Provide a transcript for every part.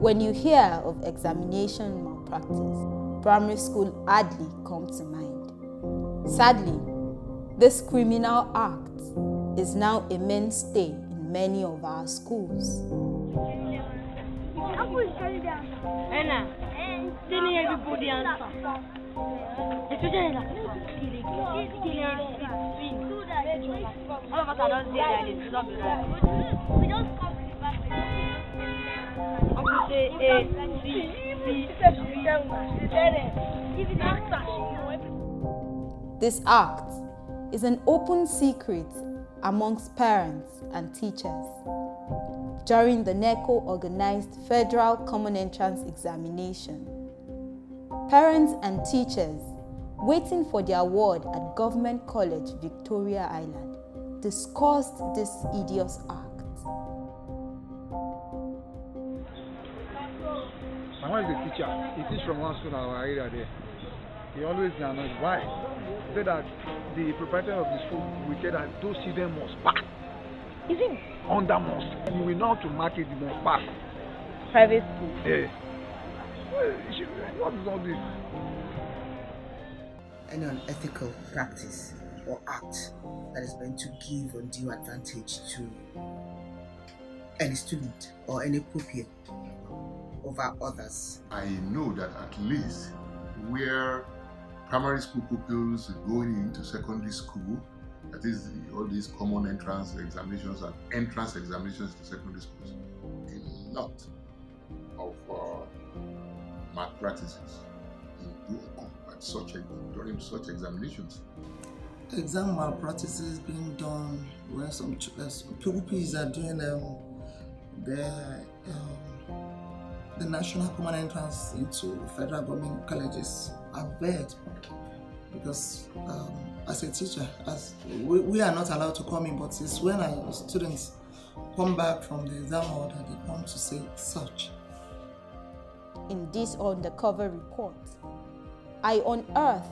When you hear of examination malpractice, primary school hardly comes to mind. Sadly, this criminal act is now a mainstay in many of our schools. This act is an open secret amongst parents and teachers. During the NECO-organized Federal Common Entrance Examination, parents and teachers waiting for their award at Government College, Victoria Island, discussed this hideous act. My mom is a teacher. He teaches from one school in our area there. He always annoys. Why? He said that the proprietor of the school will say that those children must pass. Is it? Under must. You will know how to mark it, you must pass. Private school? Yeah. What is all this? Any unethical practice or act that is meant to give undue advantage to any student or any pupil over others. I know that at least where primary school pupils going into secondary school, that is all these common entrance examinations and entrance examinations to secondary schools, a lot of malpractices do occur during such examinations. Exam malpractices being done where some pupils are doing the national common entrance into federal government colleges. I've read, because as a teacher, we are not allowed to come in, but it's when our students come back from the exam hall that they come to say such. In this undercover report, I unearthed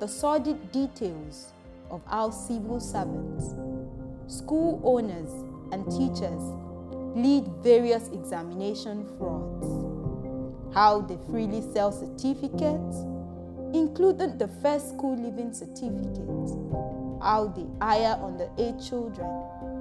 the sordid details of how civil servants, school owners, and teachers lead various examination frauds, how they freely sell certificates, including the first school leaving certificate, how they hire underage children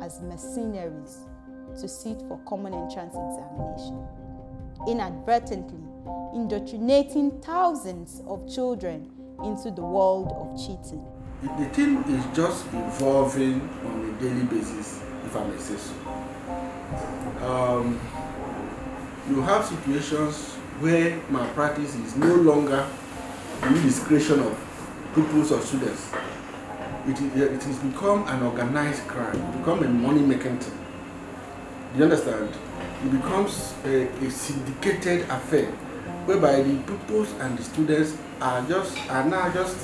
as mercenaries to sit for common entrance examination, inadvertently indoctrinating thousands of children into the world of cheating. The thing is just evolving on a daily basis, if I may say so. You have situations where malpractice is no longer the discretion of pupils or students. It has become an organized crime, it becomes a money-making thing. Do you understand? It becomes a syndicated affair, whereby the pupils and the students are now just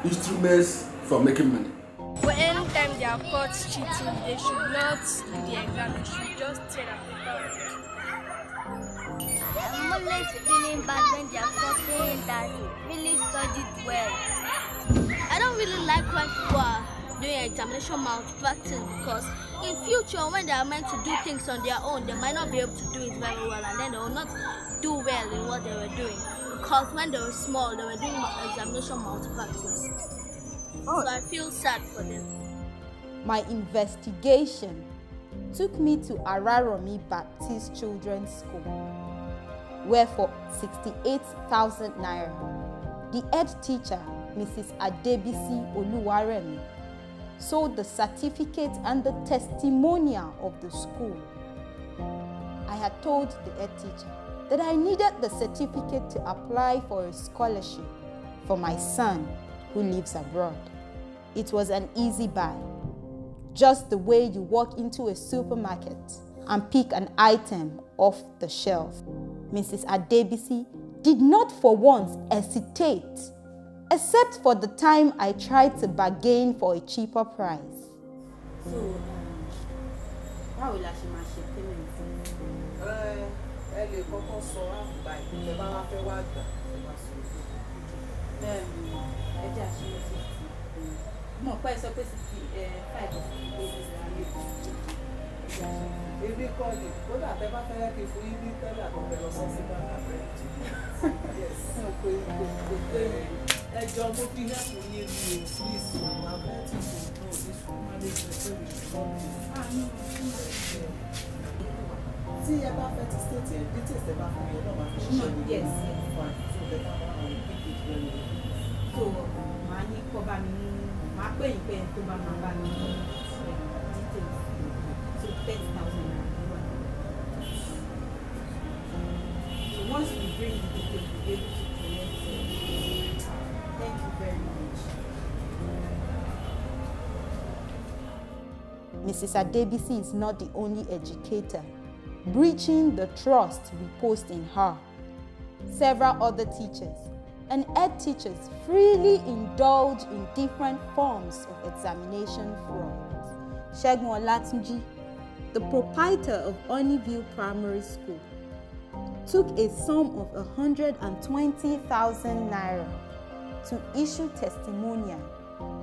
instruments for making money. But anytime they are caught cheating, they should not do the exam, they should just tear the paper. I'm always feeling bad when they are caught saying that they really studied well. I don't really like when people are doing examination malpractice, because in future when they are meant to do things on their own, they might not be able to do it very well, and then they will not do well in what they were doing, because when they were small they were doing examination malpractice. So I feel sad for them. My investigation took me to Araromi Baptist Children's School, where for 68,000 naira, the head teacher, Mrs. Adebisi Oluwaremi, sold the certificate and the testimonial of the school. I had told the head teacher that I needed the certificate to apply for a scholarship for my son who lives abroad. It was an easy buy, just the way you walk into a supermarket and pick an item off the shelf. Mrs. Adebisi did not for once hesitate, except for the time I tried to bargain for a cheaper price. So, how will I share payment? No, quite so recording. Go that ever feel if we need to tell about the loss yes. John, what we have to hear you, please. I'm ready to know this management. See about 30 states and details about your number. Yes, fine. So the camera will keep it very well. So, money cover me, my pay to my details. So 10,000 naira. So once we bring the details, we'll be able to collect. Thank you very much. Mrs. Adebisi is not the only educator breaching the trust reposed in her. Several other teachers and ed teachers freely indulge in different forms of examination fraud. Segun Olatunji, the proprietor of Honeyview Primary School, took a sum of 120,000 naira to issue testimonial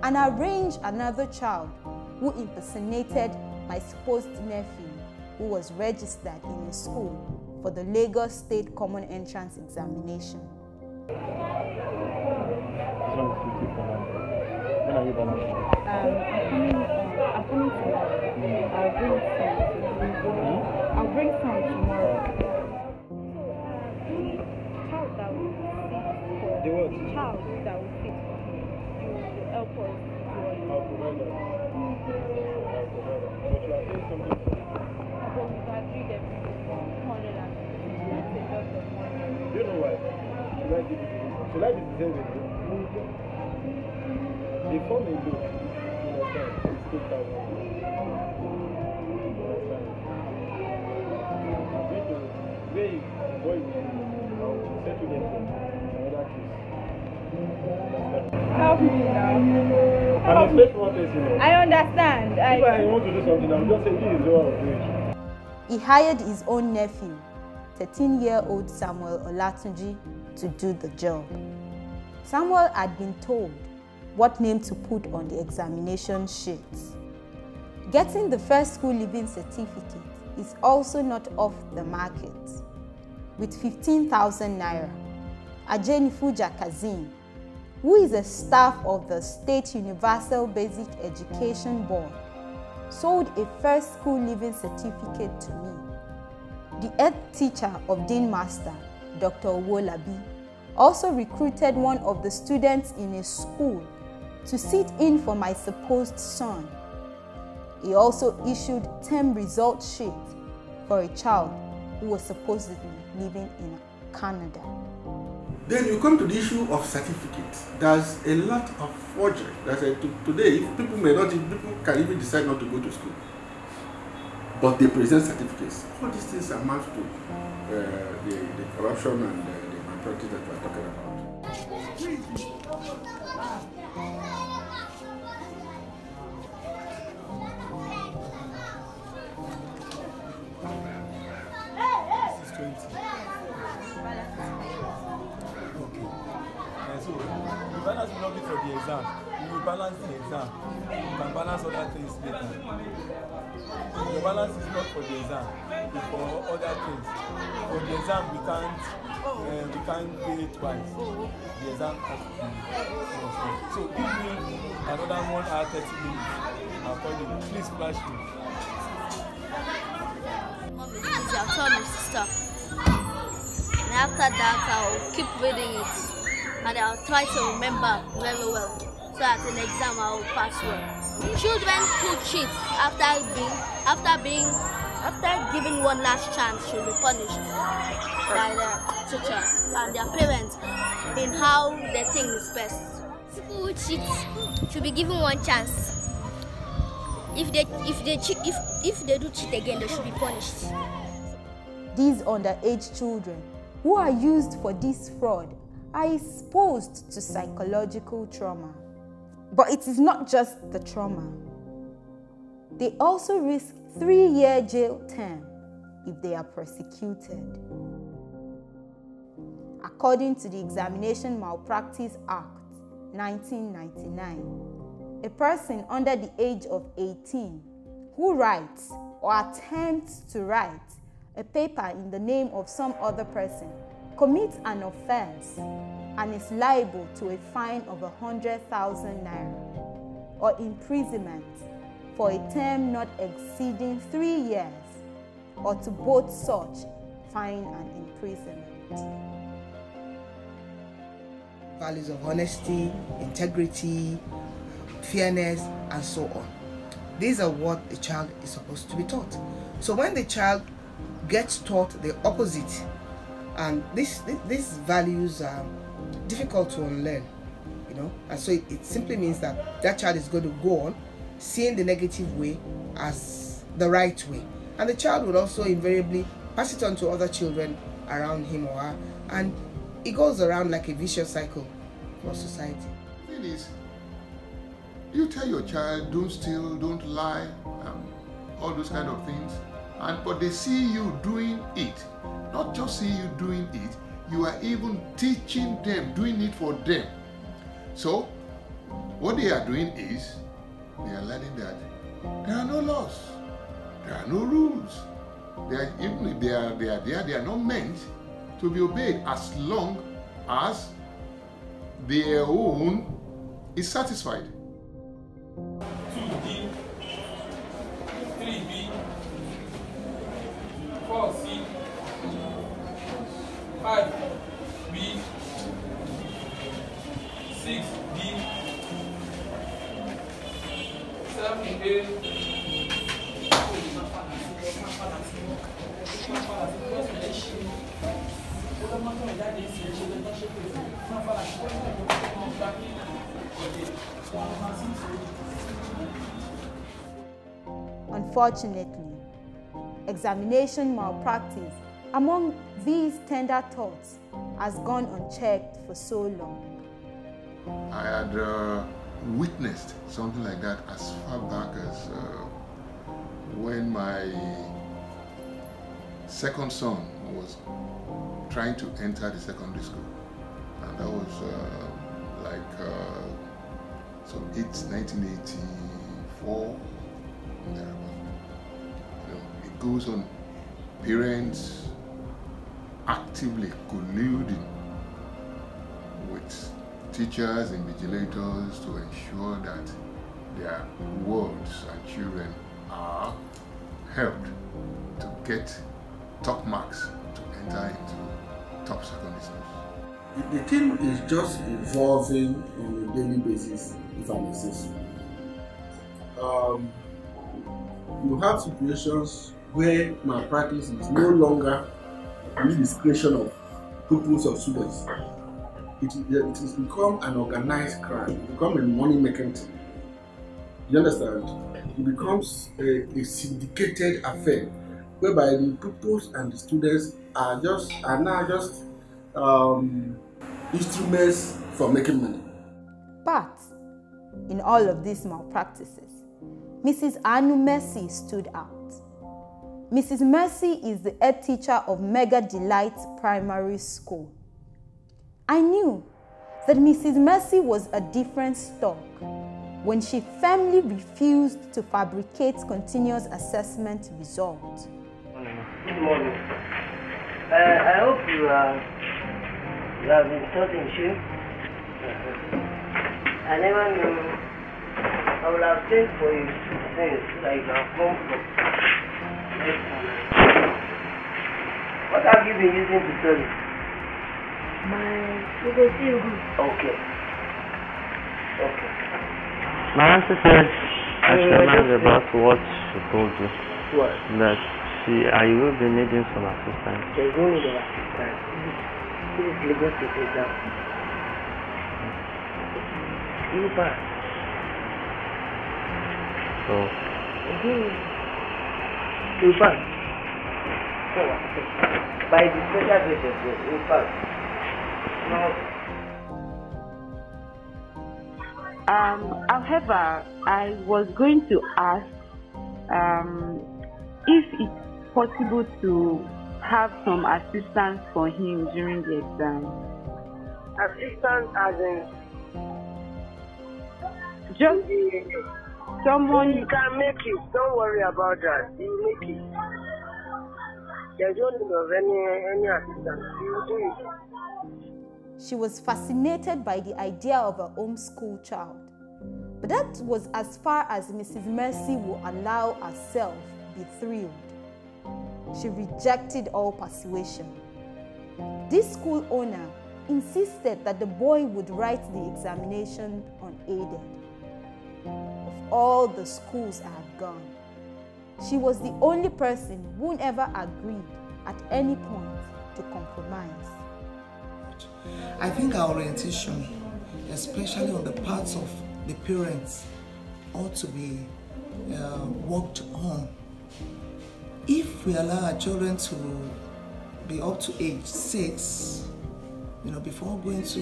and arrange another child who impersonated my supposed nephew, who was registered in a school for the Lagos State Common Entrance Examination. When are you balancing? I'm coming tomorrow. I'll bring some tomorrow. Child that will sit The what? Child that will sit for me. You will help us. I'll provide that. But you are saying something. But we've agreed everything. 200 and that's a lot of money. Do you know why? Should I give it to you? Should I be deserving it? They form a look. You understand? It's 2,000. Where you boy will settle them for another case. Help me now. I'm expecting one person. I understand. If I want to do something, I'll just say this is what I'll do it. He hired his own nephew, 13-year-old Samuel Olatunji, to do the job. Samuel had been told what name to put on the examination sheets. Getting the first school leaving certificate is also not off the market. With 15,000 naira, Ajenifuja Kazim, who is a staff of the State Universal Basic Education Board, sold a first school leaving certificate to me. The head teacher of Dean Master, Dr. Owolabi, also recruited one of the students in a school to sit in for my supposed son. He also issued term result sheet for a child who was supposedly living in Canada. Then you come to the issue of certificates. There's a lot of forgery. Today, if people can even decide not to go to school, but they present certificates. All these things amount to the corruption and the malpractice that we're talking about. So, the balance will not be for the exam. You will balance the exam. You can balance other things later. The balance is not for the exam, it's for other things. For the exam, we can't pay it twice. The exam has to be. So give me another 1 hour 30 minutes. I'll call you. Please flash me. Mom is busy. I'll tell my sister. And after that, I'll keep reading it. And I'll try to remember very well, so that in exam I'll pass well. Children who cheat after giving one last chance should be punished by the teacher and their parents in how they think is best. People who cheat should be given one chance. If they do cheat again, they should be punished. These underage children who are used for this fraud are exposed to psychological trauma. But it is not just the trauma. They also risk 3-year jail term if they are prosecuted. According to the Examination Malpractice Act 1999, a person under the age of 18 who writes or attempts to write a paper in the name of some other person commits an offense and is liable to a fine of 100,000 naira or imprisonment for a term not exceeding 3 years, or to both such fine and imprisonment. Values of honesty, integrity, fairness, and so on. These are what the child is supposed to be taught. So when the child gets taught the opposite, and these values are difficult to unlearn, you know, and so it simply means that that child is going to go on seeing the negative way as the right way, and the child will also invariably pass it on to other children around him or her, and it goes around like a vicious cycle for society. The thing is, you tell your child, don't steal, don't lie, all those kind of things, but they see you doing it. Not just see you doing it, you are even teaching them, doing it for them. So, what they are doing is, they are learning that there are no laws, there are no rules. Even if they are there, they are not meant to be obeyed as long as their own is satisfied. 2D, 3B, 4C, 5B, 6D, 7A. Unfortunately, examination malpractice among these tender thoughts has gone unchecked for so long. I had witnessed something like that as far back as when my second son was trying to enter the secondary school, and that was so it's 1984. It goes on. Parents actively colluding with teachers and vigilators to ensure that their wards and children are helped to get top marks to enter into top secondary schools. The thing is just evolving on a daily basis, if I may say so. You have situations where malpractice is no longer the discretion of pupils or students. It has become an organized crime. It becomes a money-making thing. You understand? It becomes a syndicated affair, whereby the pupils and the students are now just instruments for making money. But in all of these malpractices, Mrs. Anu Mercy stood out. Mrs. Mercy is the head teacher of Mega Delight Primary School. I knew that Mrs. Mercy was a different stock when she firmly refused to fabricate continuous assessment results. Good morning. I hope you have been taught in school. I never knew. I would have sent for you things like come from. What have you been using to study? Okay. My answer said, I remember about what she told you. What? That I will be needing some assistance. There is no need of assistance. This is Lagos State exam. You pass. So? You pass. By the special grace, you pass. However, I was going to ask if it's possible to have some assistance for him during the exam. Assistance as in? Just someone. You can make it. Don't worry about that. You make it. There's no need of any assistance. You will do it. She was fascinated by the idea of a homeschool child. But that was as far as Mrs. Mercy would allow herself be thrilled. She rejected all persuasion. This school owner insisted that the boy would write the examination unaided. Of all the schools I had gone, she was the only person who never agreed at any point to compromise. I think our orientation, especially on the parts of the parents, ought to be worked on. If we allow our children to be up to age 6, before going to,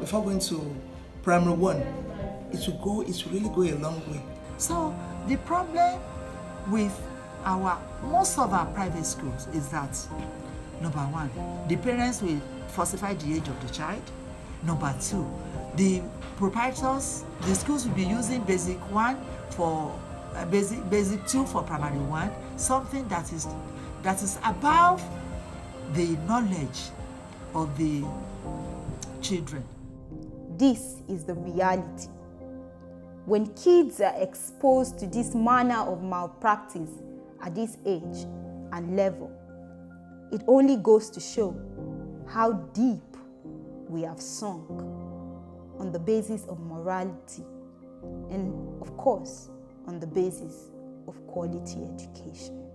before going to primary 1, it will really go a long way. So the problem with most of our private schools is that, number 1, the parents will falsify the age of the child. Number 2, the proprietors, the schools will be using basic 1 for basic 2 for primary 1, something that is above the knowledge of the children. This is the reality. When kids are exposed to this manner of malpractice at this age and level, it only goes to show how deep we have sunk on the basis of morality and, of course, on the basis of quality education.